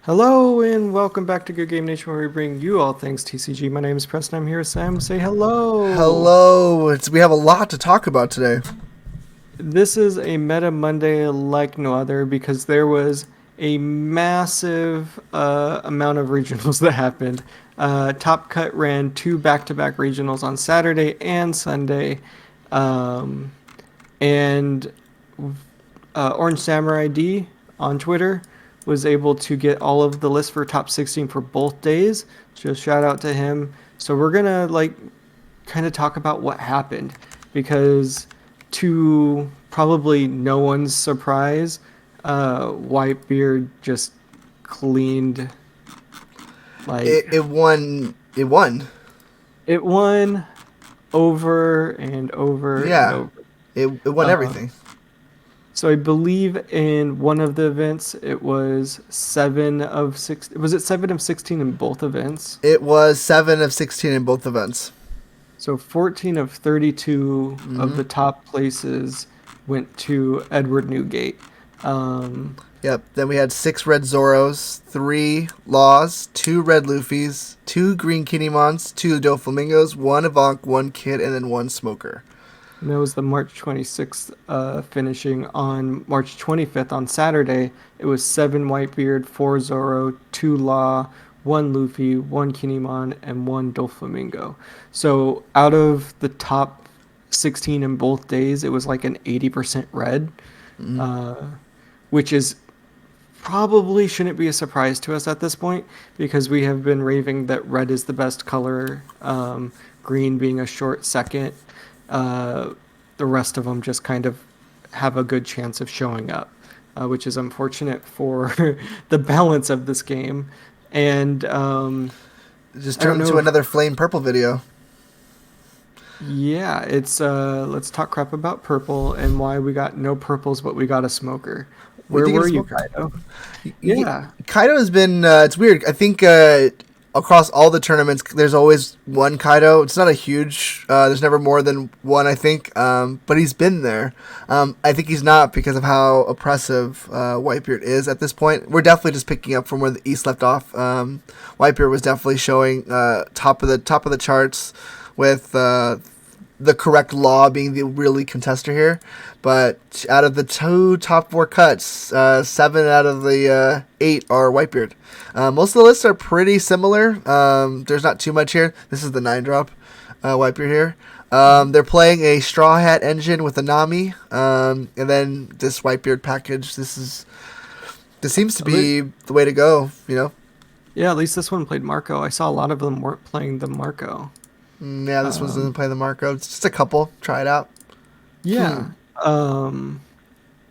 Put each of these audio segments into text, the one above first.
Hello and welcome back to Good Game Nation, where we bring you all things TCG. My name is Preston. I'm here with Sam. Say hello. Hello. We have a lot to talk about today. This is a Meta Monday like no other because there was a massive amount of regionals that happened. Top Cut ran two back-to-back regionals on Saturday and Sunday, um, and Orange Samurai D on Twitter was able to get all of the lists for top 16 for both days. Just shout out to him. So we're gonna kind of talk about what happened because to probably no one's surprise, Whitebeard just cleaned like It won. It won. it won over and over and Yeah. over. It won Uh, everything. So I believe in one of the events it was 7 of 6. Was it 7 of 16 in both events? It was 7 of 16 in both events. So 14 of 32 of hmm the top places went to Edward Newgate. Um, Yep. Then we had 6 red Zoros, 3 Laws, 2 red Luffys, 2 green Kinimons, 2 Doflamingos, 1 Avank, 1 Kid, and then 1 Smoker. and that was the March 26th, finishing on March 25th on Saturday. It was 7 Whitebeard, 4 Zoro, 2 Law, 1 Luffy, 1 Kinemon, and 1 Doflamingo. So out of the top 16 in both days, it was like an 80% red, hmm uh, which is probably shouldn't be a surprise to us at this point because we have been raving that red is the best color, green being a short second. Uh, the rest of them just kind of have a good chance of showing up, which is unfortunate for the balance of this game. And It just I don't turned know into if, another Flame Purple video. yeah, it's let's talk crap about purple and why we got no purples, but we got a smoker. We Where did get a were you, Smoker. Kaido? Yeah. Kaido has been. It's weird. I think across all the tournaments, there's always one Kaido. It's not a huge. There's never more than one, I think. But he's been there. I think he's not because of how oppressive Whitebeard is at this point. We're definitely just picking up from where the East left off. Whitebeard was definitely showing top of the charts with. The correct law being the really contester here. But out of the top 4 cuts, 7 out of the 8 are Whitebeard. Most of the lists are pretty similar. There's not too much here. This is the 9 drop Whitebeard here. They're playing a Straw Hat engine with a Nami, and then this Whitebeard package. This seems to be the way to go. Yeah, at least this one played Marco. I saw a lot of them weren't playing the Marco. Yeah, this one doesn't Um, play the Marco. It's just a couple. Try it out. yeah. Um,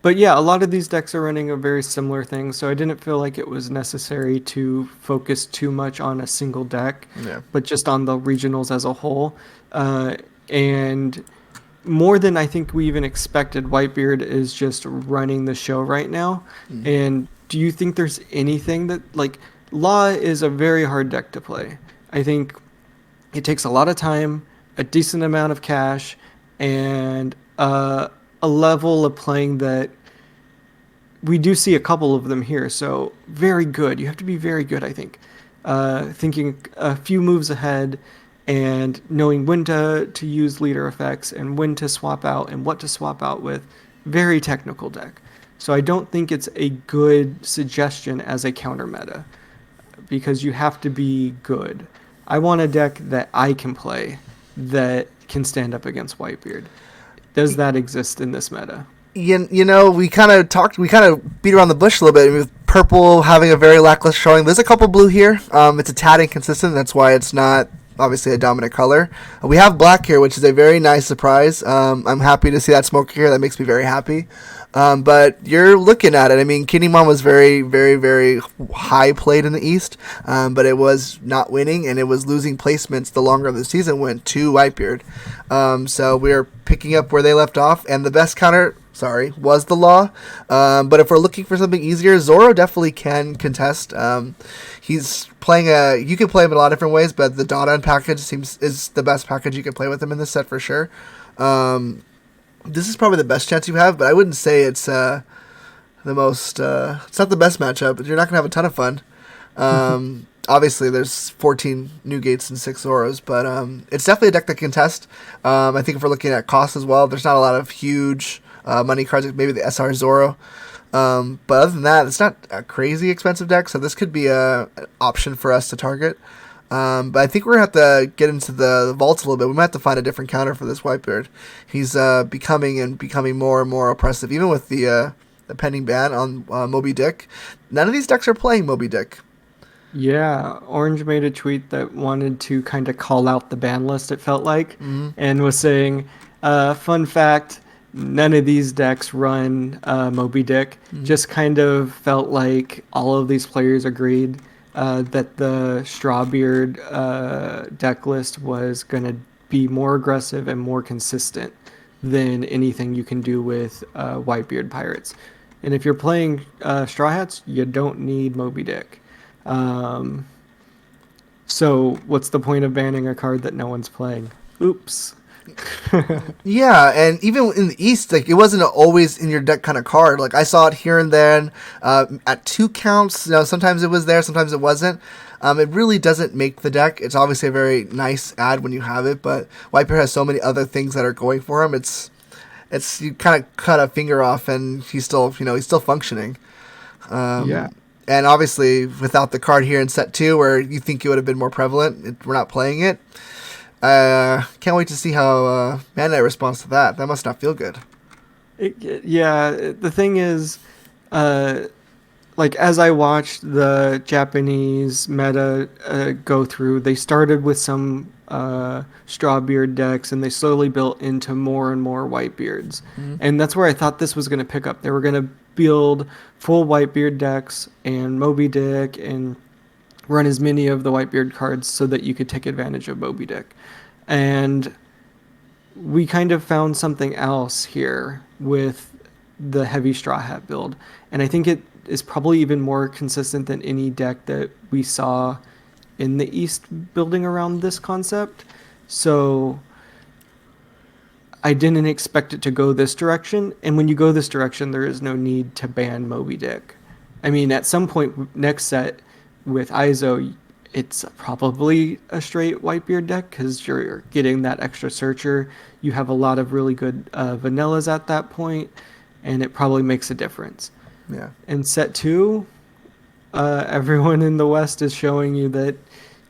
but yeah, a lot of these decks are running a very similar thing, so I didn't feel like it was necessary to focus too much on a single deck, Yeah. but just on the regionals as a whole. And more than I think we even expected, Whitebeard is just running the show right now. Mm. And do you think there's anything that, like, Law is a very hard deck to play? I think it takes a lot of time, a decent amount of cash, and a level of playing that we do see a couple of them here. So very good. You have to be very good, I think. Thinking a few moves ahead and knowing when to use leader effects and when to swap out and what to swap out with. Very technical deck. So I don't think it's a good suggestion as a counter meta because you have to be good. I want a deck that I can play that can stand up against Whitebeard. Does that exist in this meta? We kind of beat around the bush a little bit with purple having a very lackluster showing. There's a couple blue here. It's a tad inconsistent. That's why it's not obviously a dominant color. We have black here, which is a very nice surprise. I'm happy to see that smoker here. That makes me very happy. But you're looking at it. I mean, Kinemon was very, very, very high played in the East, but it was not winning, and it was losing placements the longer the season went to Whitebeard. So we're picking up where they left off, and the best counter, was the Law. But if we're looking for something easier, Zoro definitely can contest. He's playing you can play him in a lot of different ways, but the Dodon package is the best package you can play with him in this set for sure. This is probably the best chance you have, but I wouldn't say it's the most. It's not the best matchup, but you're not gonna have a ton of fun. Obviously, there's 14 new gates and 6 auras, but it's definitely a deck that can test. I think if we're looking at cost as well, there's not a lot of huge money cards, like maybe the SR Zoro. But other than that, it's not a crazy expensive deck, so this could be an option for us to target. But I think we're going to have to get into the vaults a little bit. We might have to find a different counter for this Whitebeard. He's becoming more and more oppressive, even with the pending ban on Moby Dick. None of these decks are playing Moby Dick. Yeah, Orange made a tweet that wanted to kind of call out the ban list, it felt like, and was saying, fun fact, none of these decks run Moby Dick. Just kind of felt like all of these players agreed that the Strawbeard deck list was going to be more aggressive and more consistent than anything you can do with Whitebeard Pirates. And if you're playing Straw Hats, you don't need Moby Dick. Um, so what's the point of banning a card that no one's playing? Oops. Yeah, and even in the East, like it wasn't always in your deck kind of card. Like I saw it here and then at 2 counts. Sometimes it was there, sometimes it wasn't. It really doesn't make the deck. It's obviously a very nice ad when you have it, but Wiper has so many other things that are going for him. It's you kind of cut a finger off, and he's still functioning. Yeah. And obviously, without the card here in set 2, where you think it would have been more prevalent, we're not playing it. Can't wait to see how Mana Knight responds to that. That must not feel good. Yeah, the thing is, like as I watched the Japanese meta go through, they started with some Strawbeard decks, and they slowly built into more and more Whitebeards. And that's where I thought this was going to pick up. They were going to build full Whitebeard decks and Moby Dick and run as many of the Whitebeard cards so that you could take advantage of Moby Dick. And we kind of found something else here with the heavy Straw Hat build. And I think it is probably even more consistent than any deck that we saw in the East building around this concept. So I didn't expect it to go this direction. And when you go this direction, there is no need to ban Moby Dick. I mean, at some point next set with ISO, it's probably a straight Whitebeard deck because you're getting that extra searcher. You have a lot of really good vanillas at that point, and it probably makes a difference. Yeah. In set 2, everyone in the West is showing you that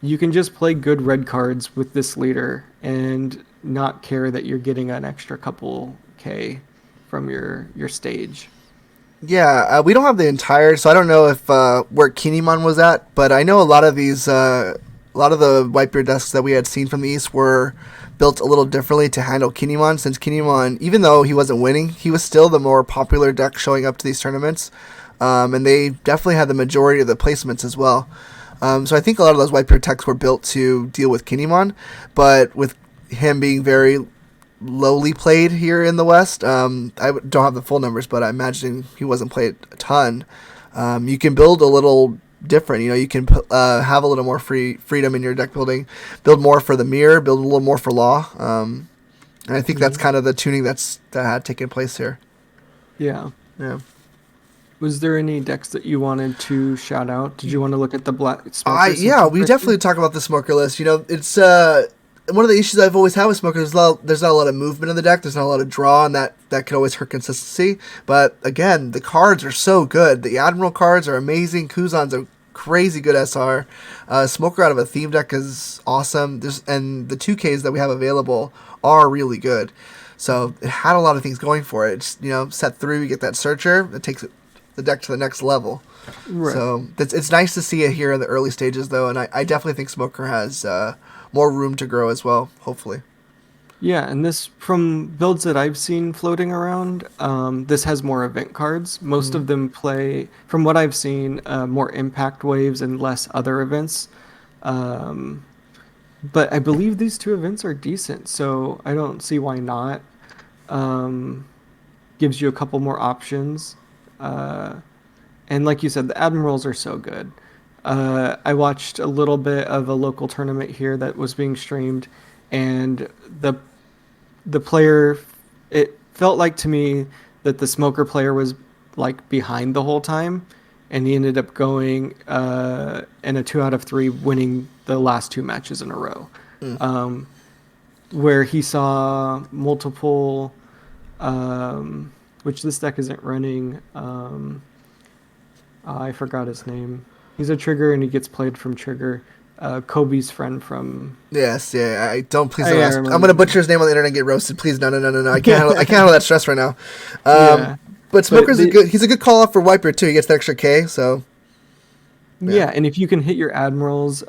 you can just play good red cards with this leader and not care that you're getting an extra couple K from your stage. Yeah, we don't have the entire, so I don't know if where Kinemon was at, but I know a lot of these, a lot of the Whitebeard decks that we had seen from the East were built a little differently to handle Kinemon, since Kinemon, even though he wasn't winning, he was still the more popular deck showing up to these tournaments, and they definitely had the majority of the placements as well. So I think a lot of those Whitebeard decks were built to deal with Kinemon, but with him being very lowly played here in the West. I don't have the full numbers, but I imagine he wasn't played a ton. You can build a little different. You can have a little more freedom in your deck building. Build more for the mirror. Build a little more for law. And I think that's kind of the tuning that had taken place here. Yeah. Yeah. Was there any decks that you wanted to shout out? Did you want to look at the black Smoker? Yeah, we definitely talk about the Smoker list. It's one of the issues I've always had with Smoker. There's not a lot of movement in the deck. There's not a lot of draw, and that can always hurt consistency. But again, the cards are so good. The Admiral cards are amazing. Kuzan's a crazy good SR. Smoker out of a theme deck is awesome. And the 2Ks that we have available are really good. So it had a lot of things going for it. Set 3, we get that Searcher. It takes the deck to the next level. Right. So it's nice to see it here in the early stages, though, and I definitely think Smoker has more room to grow as well, hopefully. Yeah, and this, from builds that I've seen floating around, this has more event cards. Most of them play, from what I've seen, more impact waves and less other events. But I believe these 2 events are decent, so I don't see why not. Gives you a couple more options. And like you said, the Admirals are so good. I watched a little bit of a local tournament here that was being streamed, and the player, it felt like to me that the Smoker player was like behind the whole time, and he ended up going in a 2 out of 3, winning the last 2 matches in a row, Mm. where he saw multiple, which this deck isn't running. I forgot his name. He's a trigger and he gets played from trigger. Kobe's friend from. Yes, yeah. I don't. Please don't I ask. I'm remember gonna his name. butcher his name on the internet and get roasted. Please, no, no, no, no, no. I can't. I can't handle that stress right now. Yeah, But but Smoker's a good. He's a good call off for Whitebeard too. He gets the extra K. So yeah. yeah, and if you can hit your admirals,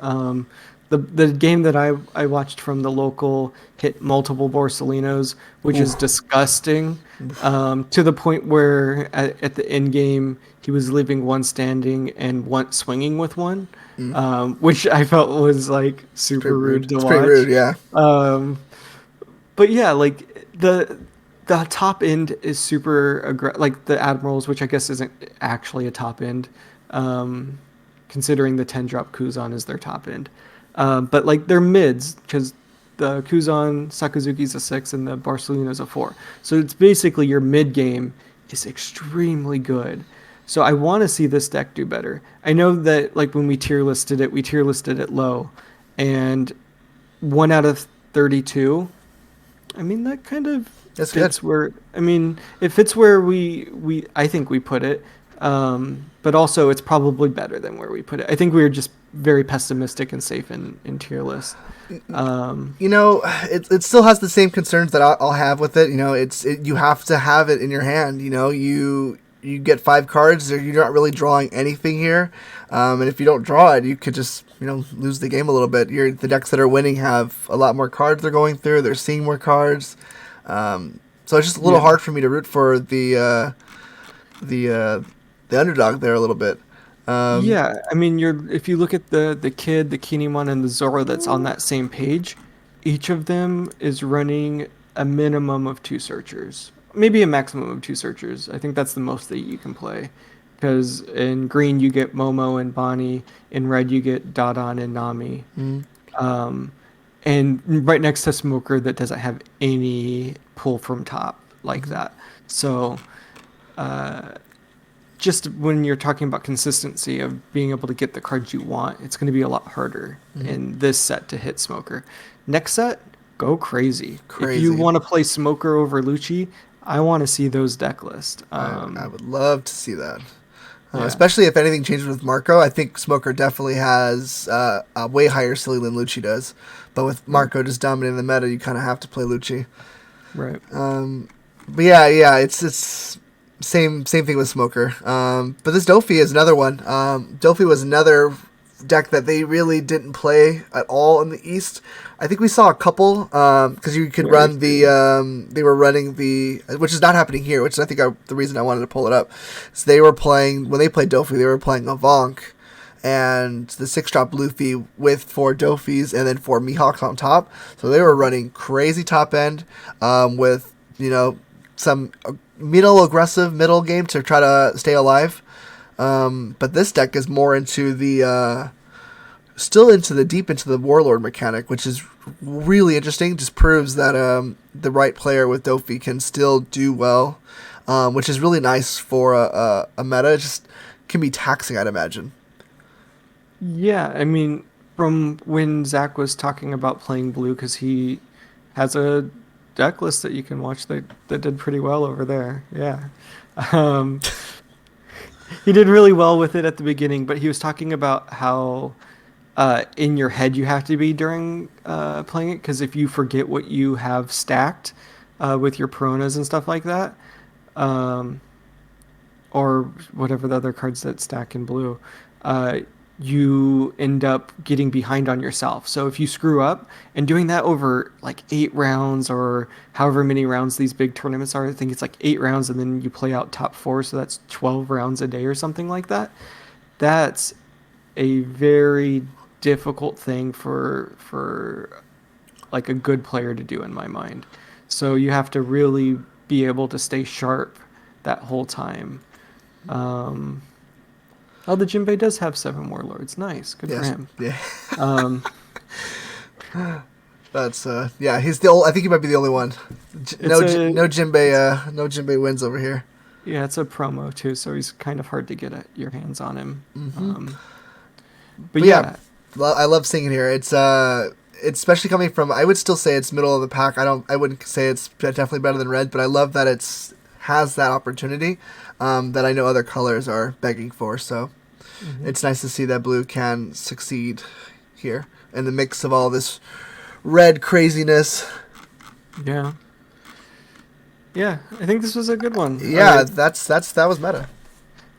the game that I watched from the local hit multiple Borsalinos, which is Oof. disgusting, to the point where at the end game he was leaving one standing and one swinging with one, Mm. which I felt was like It's pretty super rude. rude to It's pretty rude. watch. Yeah. Um, but yeah, like the top end is super like the admirals, which I guess isn't actually a top end, um, considering the 10-drop Kuzan is their top end. But like they're mids because the Kuzan Sakazuki's a 6 and the Barcelina's a 4. So it's basically your mid game is extremely good. So I want to see this deck do better. I know that like when we tier listed it low, and 1 out of 32. I mean, that kind of That's good. fits where I mean, it fits where we I think we put it. But also it's probably better than where we put it. I think we were just very pessimistic and safe in tier list. You know, it still has the same concerns that I'll have with it. You know, you have to have it in your hand. You know, you get 5 cards, or you're not really drawing anything here. And if you don't draw it, you could just lose the game a little bit. The decks that are winning have a lot more cards they're going through. They're seeing more cards. So it's just a little Yeah. hard for me to root for the underdog there a little bit. Yeah, I mean, if you look at the kid, the Kinemon, and the Zoro that's on that same page, each of them is running a minimum of 2 searchers, maybe a maximum of 2 searchers. I think that's the most that you can play, because in green you get Momo and Bonnie, in red you get Dadan and Nami, Mm. um, and right next to Smoker that doesn't have any pull from top like that. So. Uh, just when you're talking about consistency of being able to get the cards you want, it's going to be a lot harder in this set to hit Smoker. Next set, go crazy. If you Crazy. want to play Smoker over Lucci, I want to see those deck lists. I would love to see that. Yeah, Especially if anything changes with Marco. I think Smoker definitely has a way higher ceiling than Lucci does. But with Marco just dominating the meta, you kind of have to play Lucci. right. But yeah, it's same thing with Smoker. But this Dofi is another one. Dofi was another deck that they really didn't play at all in the East. I think we saw a couple because you could Very run the. They were running the, which is not happening here. Which is, I think the reason I wanted to pull it up. So they were playing when they played Dofi. They were playing Avank and the 6-drop Luffy with 4 Dofis and then 4 Mihawks on top. So they were running crazy top end with some aggressive middle game to try to stay alive. But this deck is more into the still deep into the Warlord mechanic, which is really interesting. Just proves that the right player with Dofi can still do well, which is really nice for a meta. It just can be taxing, I'd imagine. Yeah, I mean, from when Zach was talking about playing blue, because he has a deck list that you can watch that did pretty well over there. Yeah. Um, he did really well with it at the beginning, but he was talking about how in your head you have to be during playing it, because if you forget what you have stacked with your Peronas and stuff like that, um, or whatever the other cards that stack in blue, you end up getting behind on yourself. So if you screw up, and doing that over like 8 rounds or however many rounds these big tournaments are, I think it's like 8 rounds, and then you play out top 4, so that's 12 rounds a day or something like that. That's a very difficult thing for like a good player to do in my mind. So you have to really be able to stay sharp that whole time. Oh, the Jinbei does have 7 warlords. Nice, good for Yes. him. Yeah. Um, That's yeah. He's the. I think he might be the only one. It's a- No Jinbei. No Jinbei wins over here. Yeah, it's a promo too, so he's kind of hard to get your hands on him. But But yeah, yeah, I love seeing it here. It's especially coming from. I would still say it's middle of the pack. I wouldn't say it's definitely better than red, but I love that it's has that opportunity that I know other colors are begging for. So it's nice to see that blue can succeed here in the mix of all this red craziness. yeah, yeah. I think this was a good one. Yeah, that was meta.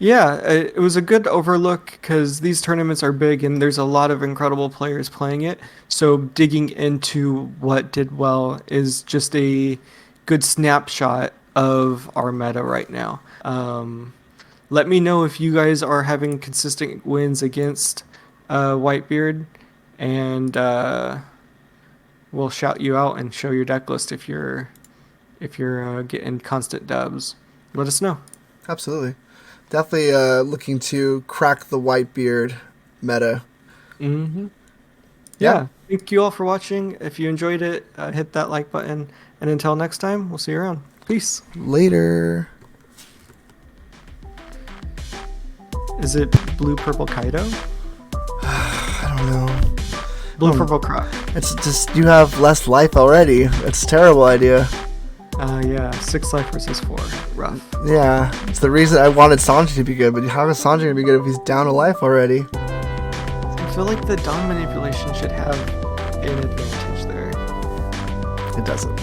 Yeah, it was a good overlook because these tournaments are big and there's a lot of incredible players playing it. So digging into what did well is just a good snapshot of our meta right now. Let me know if you guys are having consistent wins against Whitebeard, and we'll shout you out and show your deck list if you're getting constant dubs. Let us know. Absolutely. Definitely looking to crack the Whitebeard meta. Mm-hmm. Yeah. Yeah. Thank you all for watching. If you enjoyed it, hit that like button. And until next time, we'll see you around. Peace. Later. Is it blue purple Kaido? I don't know. Blue purple Croc. It's just you have less life already. It's a terrible idea. Yeah, 6 life versus 4. Rough. Yeah, it's the reason I wanted Sanji to be good, but how is Sanji gonna be good if he's down to life already? I feel like the Dawn manipulation should have an advantage there. It doesn't.